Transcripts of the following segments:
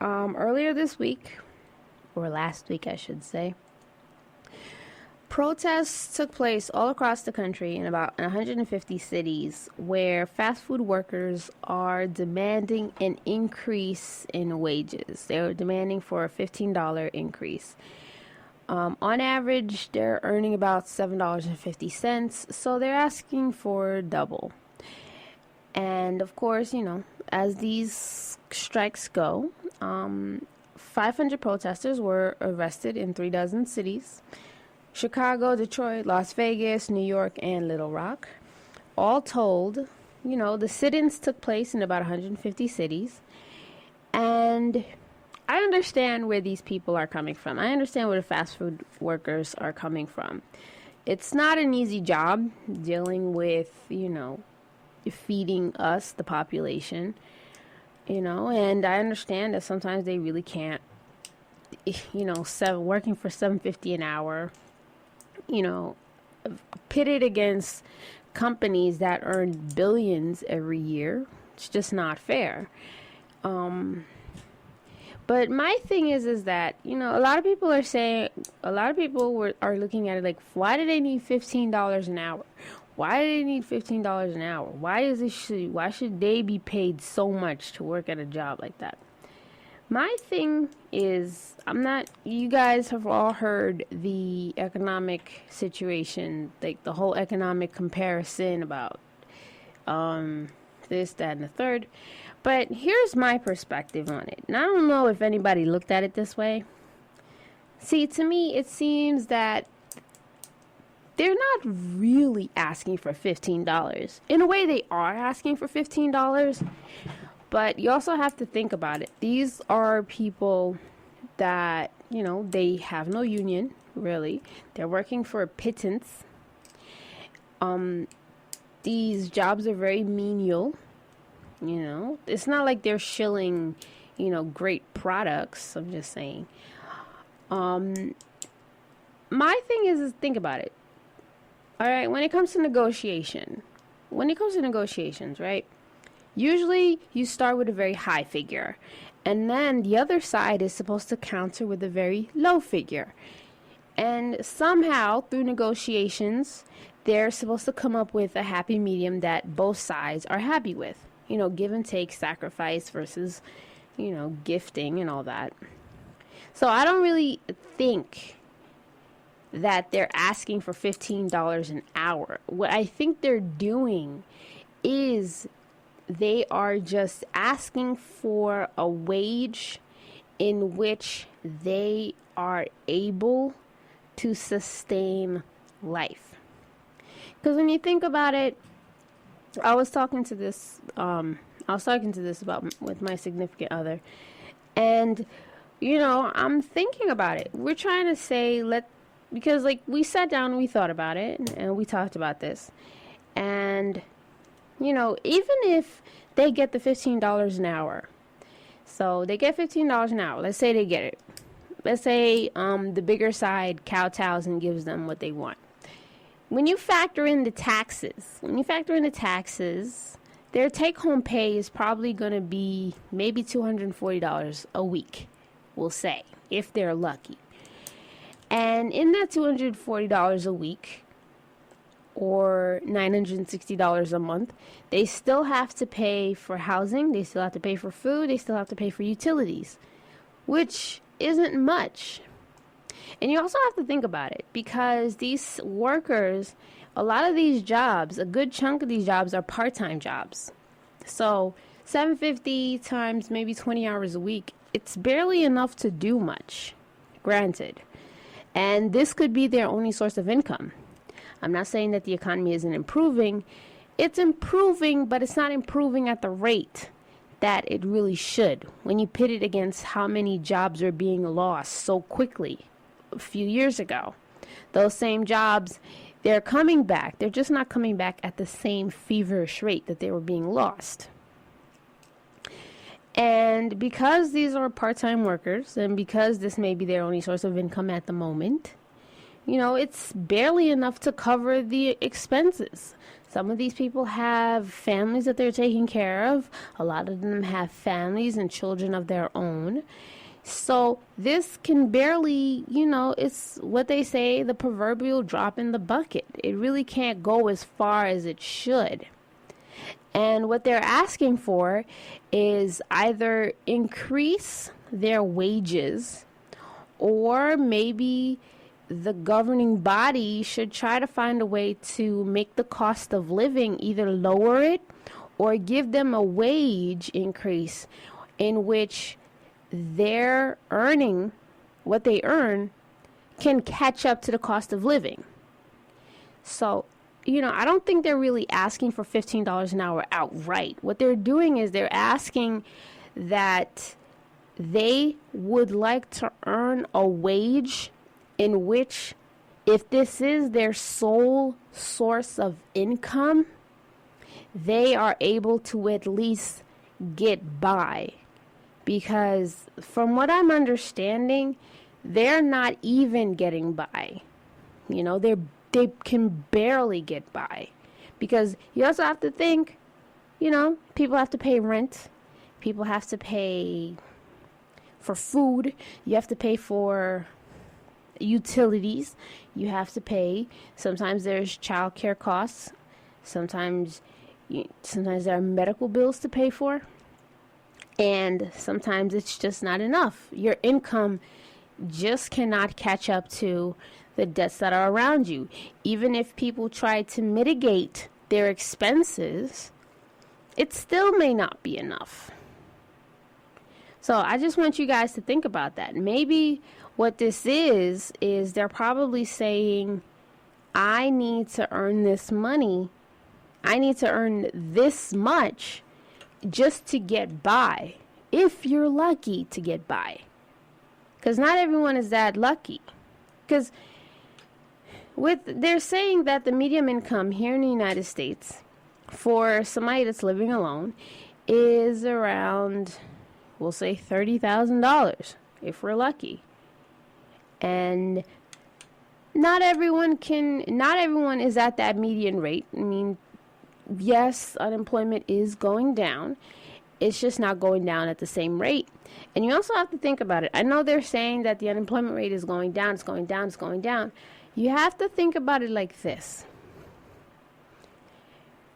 Earlier this week, or last week, I should say, protests took place all across the country in about 150 cities where fast food workers are demanding an increase in wages. They're demanding for a $15 increase. On average, they're earning about $7.50, so they're asking for double. And of course, as these strikes go, 500 protesters were arrested in 36 cities: Chicago, Detroit, Las Vegas, New York, and Little Rock. All told, the sit-ins took place in about 150 cities. And I understand where these people are coming from. I understand where the fast food workers are coming from. It's not an easy job dealing with, feeding us, the population, and I understand that sometimes they really can't, working for $7.50 an hour, pitted against companies that earn billions every year. It's just not fair. But my thing is that, a lot of people are looking at it like, why do they need $15 an hour? Why do they need $15 an hour? Why should they be paid so much to work at a job like that? My thing is, you guys have all heard the economic situation, like the whole economic comparison about this, that, and the third. But here's my perspective on it. And I don't know if anybody looked at it this way. See, to me, it seems that they're not really asking for $15. In a way, they are asking for $15. But you also have to think about it. These are people that, they have no union, really. They're working for a pittance. These jobs are very menial. It's not like they're shilling, great products. I'm just saying. My thing is think about it. All right, when it comes to negotiations, right? Usually you start with a very high figure, and then the other side is supposed to counter with a very low figure. And somehow, through negotiations, they're supposed to come up with a happy medium that both sides are happy with. Give and take, sacrifice versus, gifting and all that. So I don't really think that they're asking for $15 an hour. What I think they're doing is they are just asking for a wage in which they are able to sustain life. Because when you think about it, I was talking to this about with my significant other, and I'm thinking about it. We're trying to say because we sat down and we thought about it and we talked about this, and even if they get the $15 an hour, so they get $15 an hour. Let's say they get it. Let's say the bigger side kowtows and gives them what they want. When you factor in the taxes, their take-home pay is probably going to be maybe $240 a week, we'll say, if they're lucky. And in that $240 a week, or $960 a month, they still have to pay for housing, they still have to pay for food, they still have to pay for utilities, which isn't much. And you also have to think about it, because these workers, a lot of these jobs, a good chunk of these jobs are part-time jobs. So $750 times maybe 20 hours a week, it's barely enough to do much, granted. And this could be their only source of income. I'm not saying that the economy isn't improving. It's improving, but it's not improving at the rate that it really should when you pit it against how many jobs are being lost so quickly a few years ago. Those same jobs, they're coming back. They're just not coming back at the same feverish rate that they were being lost. And because these are part-time workers, and because this may be their only source of income at the moment, it's barely enough to cover the expenses. Some of these people have families that they're taking care of. A lot of them have families and children of their own. So this can barely, it's what they say, the proverbial drop in the bucket. It really can't go as far as it should. And what they're asking for is either increase their wages, or maybe the governing body should try to find a way to make the cost of living, either lower it or give them a wage increase in which their earning, what they earn, can catch up to the cost of living. So, I don't think they're really asking for $15 an hour outright. What they're doing is they're asking that they would like to earn a wage in which, if this is their sole source of income, they are able to at least get by. Because from what I'm understanding, they're not even getting by. They can barely get by. Because you also have to think, people have to pay rent. People have to pay for food. You have to pay for utilities. You have to pay. Sometimes there's childcare costs. Sometimes there are medical bills to pay for. And sometimes it's just not enough. Your income just cannot catch up to the debts that are around you. Even if people try to mitigate their expenses, it still may not be enough. So I just want you guys to think about that. Maybe what this is they're probably saying, I need to earn this money. I need to earn this much just to get by, if you're lucky to get by. Because not everyone is that lucky. Because they're saying that the median income here in the United States for somebody that's living alone is around, we'll say $30,000 if we're lucky. And not everyone is at that median rate. I mean, yes, unemployment is going down. It's just not going down at the same rate. And you also have to think about it. I know they're saying that the unemployment rate is going down, it's going down, it's going down. You have to think about it like this.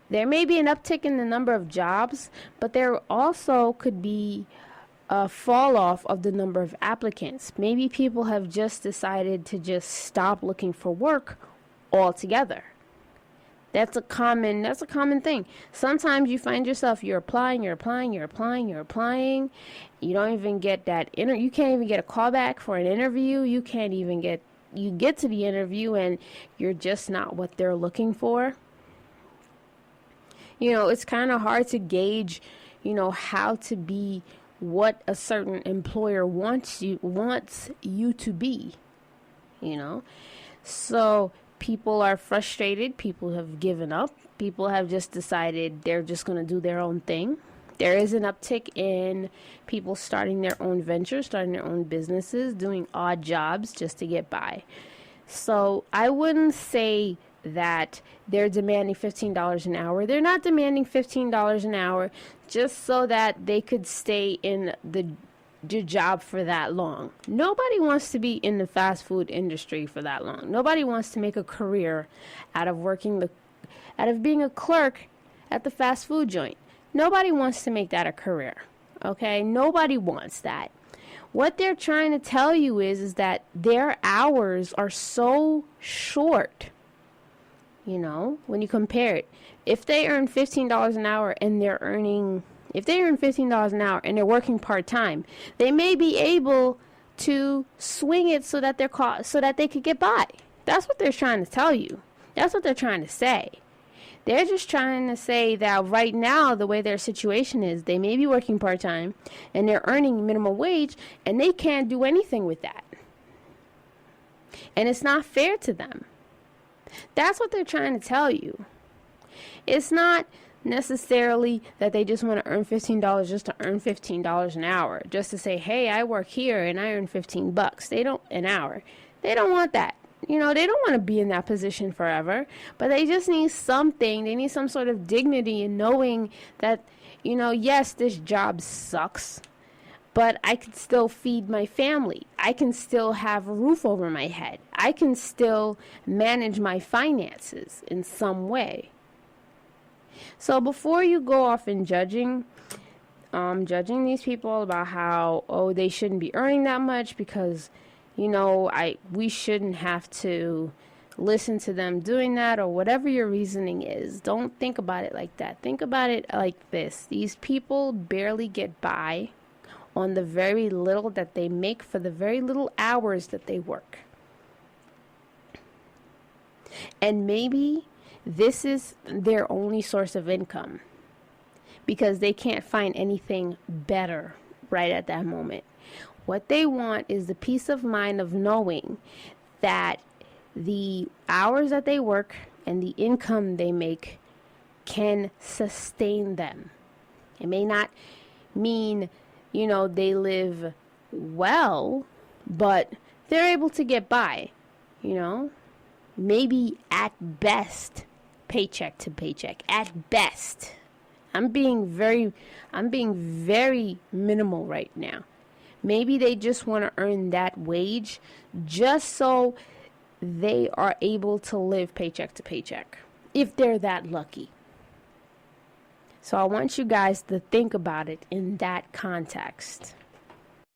There may be an uptick in the number of jobs, but there also could be a fall off of the number of applicants. Maybe people have just decided to just stop looking for work altogether. That's a common thing. Sometimes you find yourself, you're applying. You don't even get that you can't even get a call back for an interview. You get to the interview and you're just not what they're looking for. It's kind of hard to gauge, how to be what a certain employer wants you to be, So people are frustrated. People have given up. People have just decided they're just going to do their own thing. There is an uptick in people starting their own ventures, starting their own businesses, doing odd jobs just to get by. So I wouldn't say that they're demanding $15 an hour. They're not demanding $15 an hour just so that they could stay in the job for that long. Nobody wants to be in the fast food industry for that long. Nobody wants to make a career out of being a clerk at the fast food joint. Nobody wants to make that a career. Okay? Nobody wants that. What they're trying to tell you is that their hours are so short. When you compare it, if they earn $15 an hour and they're working part-time, they may be able to swing it so that they could get by. That's what they're trying to tell you. That's what they're trying to say. They're just trying to say that right now, the way their situation is, they may be working part-time and they're earning minimum wage and they can't do anything with that. And it's not fair to them. That's what they're trying to tell you. It's not necessarily that they just want to earn $15 just to earn $15 an hour, just to say, hey, I work here and I earn $15. They don't want that. they don't want to be in that position forever, but they just need something. They need some sort of dignity in knowing that, yes, this job sucks, but I can still feed my family. I can still have a roof over my head. I can still manage my finances in some way. So before you go off and judging these people about how, they shouldn't be earning that much because, we shouldn't have to listen to them doing that, or whatever your reasoning is. Don't think about it like that. Think about it like this. These people barely get by on the very little that they make for the very little hours that they work. And maybe this is their only source of income because they can't find anything better right at that moment. What they want is the peace of mind of knowing that the hours that they work and the income they make can sustain them. It may not mean, they live well, but they're able to get by, maybe at best paycheck to paycheck, at best. I'm being very minimal right now. Maybe they just want to earn that wage just so they are able to live paycheck to paycheck, if they're that lucky. So I want you guys to think about it in that context.